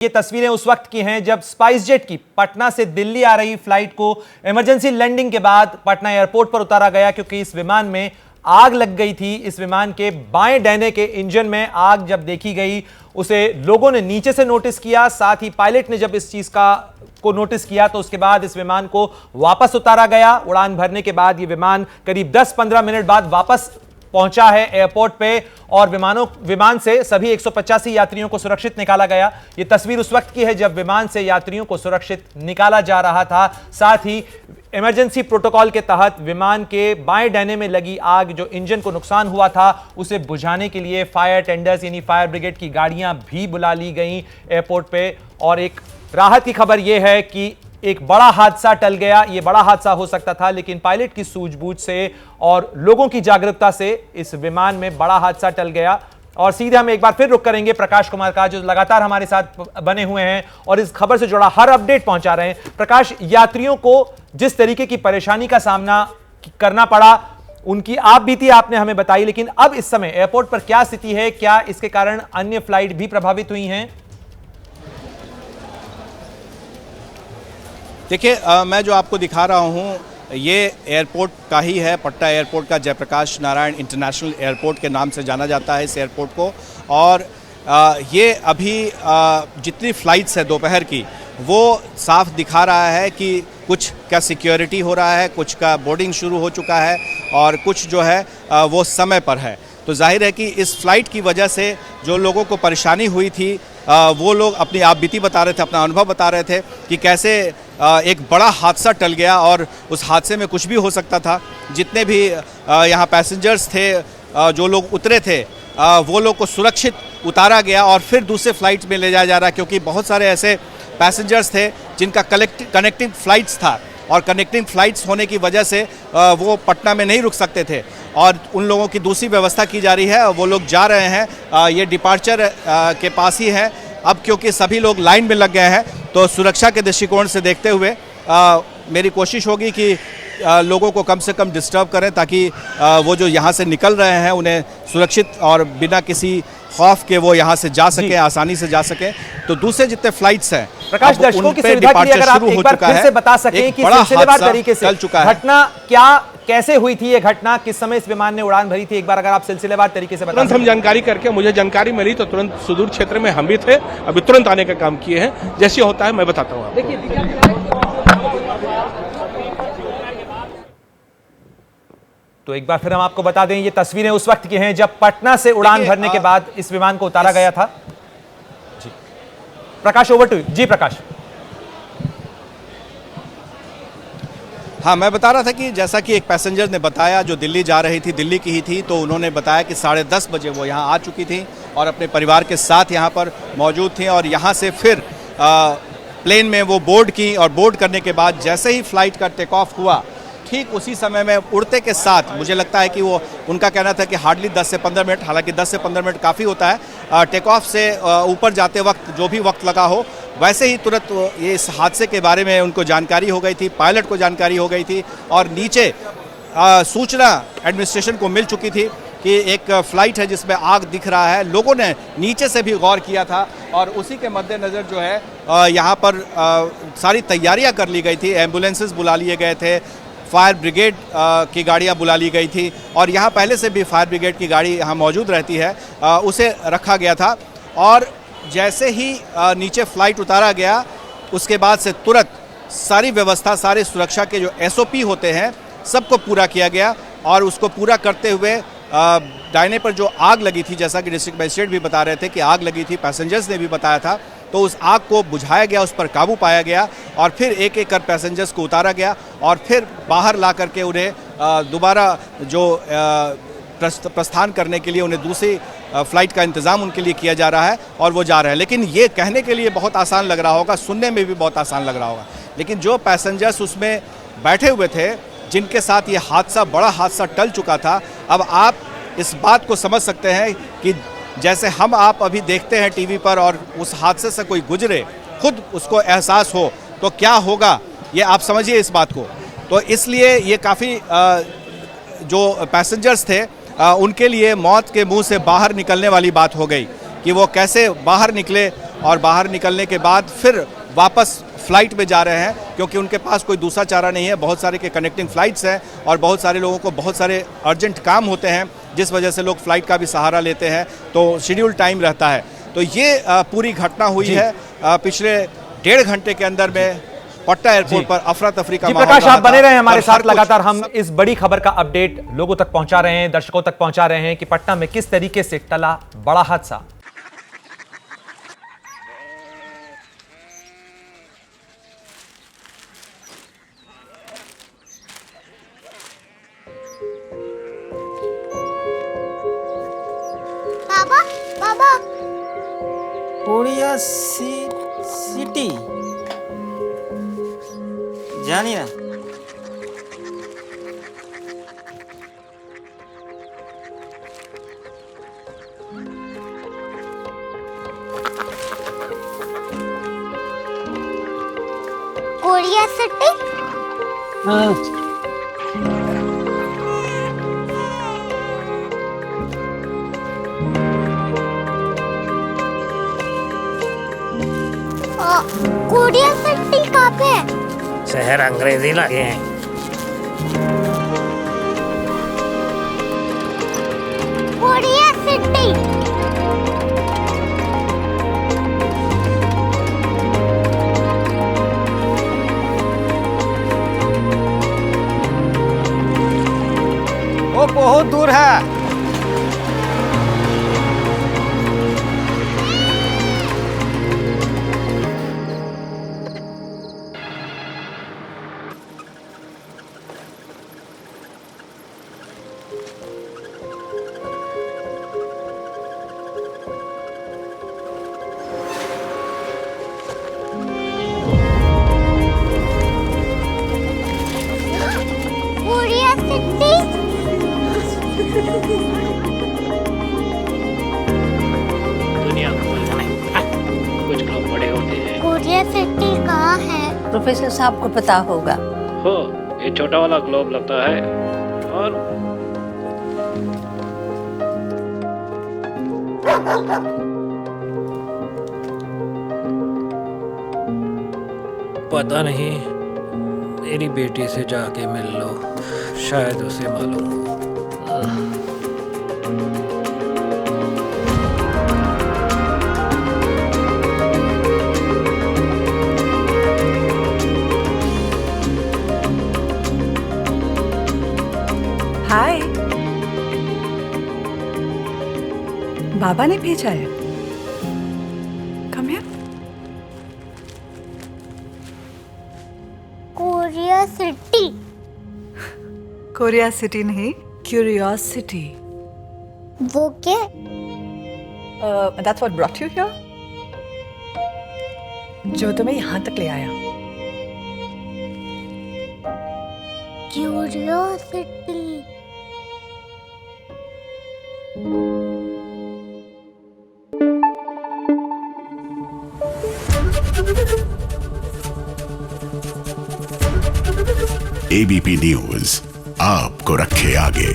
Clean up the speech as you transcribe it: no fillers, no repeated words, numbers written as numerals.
ये तस्वीरें उस वक्त की हैं जब स्पाइस जेट की पटना से दिल्ली आ रही फ्लाइट को इमरजेंसी लैंडिंग के बाद पटना एयरपोर्ट पर उतारा गया, क्योंकि इस विमान में आग लग गई थी। इस विमान के बाएं डैने के इंजन में आग जब देखी गई, उसे लोगों ने नीचे से नोटिस किया। साथ ही पायलट ने जब इस चीज को नोटिस किया तो उसके बाद इस विमान को वापस उतारा गया। उड़ान भरने के बाद यह विमान करीब 10-15 मिनट बाद वापस पहुंचा है एयरपोर्ट पे और विमान से सभी 185 यात्रियों को सुरक्षित निकाला गया। यह तस्वीर उस वक्त की है जब विमान से यात्रियों को सुरक्षित निकाला जा रहा था। साथ ही इमरजेंसी प्रोटोकॉल के तहत विमान के बाएं डैने में लगी आग, जो इंजन को नुकसान हुआ था, उसे बुझाने के लिए फायर टेंडर्स यानी फायर ब्रिगेड की गाड़ियां भी बुला ली गई एयरपोर्ट पे। और एक राहत की खबर यह है कि एक बड़ा हादसा टल गया। यह बड़ा हादसा हो सकता था, लेकिन पायलट की सूझबूझ से और लोगों की जागरूकता से इस विमान में बड़ा हादसा टल गया। और सीधे हम एक बार फिर रुक करेंगे प्रकाश कुमार का, जो लगातार हमारे साथ बने हुए हैं और इस खबर से जुड़ा हर अपडेट पहुंचा रहे हैं। प्रकाश, यात्रियों को जिस तरीके की परेशानी का सामना करना पड़ा, उनकी आप बीती आपने हमें बताई, लेकिन अब इस समय एयरपोर्ट पर क्या स्थिति है? क्या इसके कारण अन्य फ्लाइट भी प्रभावित हुई हैं? देखिए, मैं जो आपको दिखा रहा हूँ ये एयरपोर्ट का ही है, पटना एयरपोर्ट का। जयप्रकाश नारायण इंटरनेशनल एयरपोर्ट के नाम से जाना जाता है इस एयरपोर्ट को। और ये अभी जितनी फ़्लाइट्स है दोपहर की, वो साफ दिखा रहा है कि कुछ का सिक्योरिटी हो रहा है, कुछ का बोर्डिंग शुरू हो चुका है और कुछ जो है वो समय पर है। तो जाहिर है कि इस फ्लाइट की वजह से जो लोगों को परेशानी हुई थी, वो लोग अपनी आपबीती बता रहे थे, अपना अनुभव बता रहे थे कि कैसे एक बड़ा हादसा टल गया और उस हादसे में कुछ भी हो सकता था। जितने भी यहाँ पैसेंजर्स थे, जो लोग उतरे थे, वो लोग को सुरक्षित उतारा गया और फिर दूसरे फ्लाइट में ले जाया जा रहा, क्योंकि बहुत सारे ऐसे पैसेंजर्स थे जिनका कनेक्टिंग फ़्लाइट्स था और कनेक्टिंग फ़्लाइट्स होने की वजह से वो पटना में नहीं रुक सकते थे और उन लोगों की दूसरी व्यवस्था की जा रही है। वो लोग जा रहे हैं, ये डिपार्चर के पास ही है अब, क्योंकि सभी लोग लाइन में लग गए हैं। तो सुरक्षा के दृष्टिकोण से देखते हुए मेरी कोशिश होगी कि लोगों को कम से कम डिस्टर्ब करें, ताकि वो जो यहाँ से निकल रहे हैं उन्हें सुरक्षित और बिना किसी खौफ के वो यहाँ से जा सके, आसानी से जा सके। तो दूसरे जितने फ्लाइट्स हैं, प्रकाश, दर्शकों की सुविधा के लिए अगर आप एक बार फिर से बता सकें कि सिलसिलेवार तरीके से घटना कैसे हुई थी, ये घटना किस समय इस विमान ने उड़ान भरी थी, एक बार अगर आप सिलसिलेवार तरीके से बता। तुरंत हम जानकारी करके, मुझे जानकारी मिली तो तुरंत सुदूर क्षेत्र में हम भी थे, अभी तुरंत आने का काम किए हैं। जैसे होता है मैं बताता हूँ आपको। तो एक बार फिर हम आपको बता दें, ये तस्वीरें उस वक्त की हैं जब पटना से उड़ान भरने के बाद इस विमान को उतारा गया था। जी प्रकाश, ओवर टू यू। जी प्रकाश। हाँ, मैं बता रहा था कि जैसा कि एक पैसेंजर ने बताया जो दिल्ली जा रही थी, दिल्ली की ही थी, तो उन्होंने बताया कि 10:30 बजे वो यहाँ आ चुकी थी और अपने परिवार के साथ यहाँ पर मौजूद थी और यहाँ से फिर प्लेन में वो बोर्ड की और बोर्ड करने के बाद जैसे ही फ्लाइट का टेक ऑफ हुआ, ठीक उसी समय में उड़ते के साथ मुझे लगता है कि वो, उनका कहना था कि हार्डली 10 से 15 मिनट, हालांकि 10 से 15 मिनट काफ़ी होता है, टेक ऑफ से ऊपर जाते वक्त जो भी वक्त लगा हो, वैसे ही तुरंत ये इस हादसे के बारे में उनको जानकारी हो गई थी, पायलट को जानकारी हो गई थी और नीचे सूचना एडमिनिस्ट्रेशन को मिल चुकी थी कि एक फ़्लाइट है जिसमें आग दिख रहा है। लोगों ने नीचे से भी गौर किया था और उसी के मद्देनज़र जो है यहाँ पर सारी तैयारियाँ कर ली गई थी। एम्बुलेंसेस बुला लिए गए थे, फायर ब्रिगेड की गाड़ियाँ बुला ली गई थी और यहाँ पहले से भी फायर ब्रिगेड की गाड़ी यहाँ मौजूद रहती है, उसे रखा गया था। और जैसे ही नीचे फ्लाइट उतारा गया, उसके बाद से तुरंत सारी व्यवस्था, सारे सुरक्षा के जो SOP होते हैं, सबको पूरा किया गया और उसको पूरा करते हुए दाहिने पर जो आग लगी थी, जैसा कि डिस्ट्रिक्ट मजिस्ट्रेट भी बता रहे थे कि आग लगी थी, पैसेंजर्स ने भी बताया था, तो उस आग को बुझाया गया, उस पर काबू पाया गया और फिर एक एक कर पैसेंजर्स को उतारा गया और फिर बाहर ला करके उन्हें दोबारा जो प्रस्थान करने के लिए उन्हें दूसरी फ़्लाइट का इंतज़ाम उनके लिए किया जा रहा है और वो जा रहे हैं। लेकिन ये कहने के लिए बहुत आसान लग रहा होगा, सुनने में भी बहुत आसान लग रहा होगा, लेकिन जो पैसेंजर्स उसमें बैठे हुए थे, जिनके साथ ये हादसा, बड़ा हादसा टल चुका था, अब आप इस बात को समझ सकते हैं कि जैसे हम आप अभी देखते हैं टीवी पर और उस हादसे से कोई गुजरे, खुद उसको एहसास हो तो क्या होगा, ये आप समझिए इस बात को। तो इसलिए ये काफ़ी जो पैसेंजर्स थे उनके लिए मौत के मुंह से बाहर निकलने वाली बात हो गई कि वो कैसे बाहर निकले और बाहर निकलने के बाद फिर वापस फ्लाइट में जा रहे हैं, क्योंकि उनके पास कोई दूसरा चारा नहीं है। बहुत सारे के कनेक्टिंग फ़्लाइट्स हैं और बहुत सारे लोगों को बहुत सारे अर्जेंट काम होते हैं, जिस वजह से लोग फ़्लाइट का भी सहारा लेते हैं, तो शेड्यूल टाइम रहता है। तो ये पूरी घटना हुई है पिछले 1.5 घंटे के अंदर में पटना एयरपोर्ट पर अफरा तफरी का माहौल प्रकाश, रहा आप बने था। रहे हमारे और साथ हर कुछ- लगातार। हम इस बड़ी खबर का अपडेट लोगों तक पहुंचा रहे हैं, दर्शकों तक पहुंचा रहे हैं कि पटना में किस तरीके से टला बड़ा हादसा। बाबा बाबा कोरिया सिटी জানি না कोरिया सिटी कोरिया सिटी कहाँ पे है? शहर अंग्रेजी लगे हैं कोरिया सिटी वो बहुत दूर है कोरिया सिटी दुनिया को कुछ लोग बड़े होते हैं। कोरिया सिटी कहाँ है? प्रोफेसर साहब को पता होगा। हो, ये छोटा वाला ग्लोब लगता है और पता नहीं, मेरी बेटी से जाके मिल लो, शायद उसे मालूम हो। हाय, बाबा ने भेजा है। Come here. Korea city Korea city नहीं, क्यूरियोसिटी। वो क्या? That's what brought you here. जो तुम्हें यहाँ तक ले आया। क्यूरियोसिटी एबीपी न्यूज आपको रखे आगे।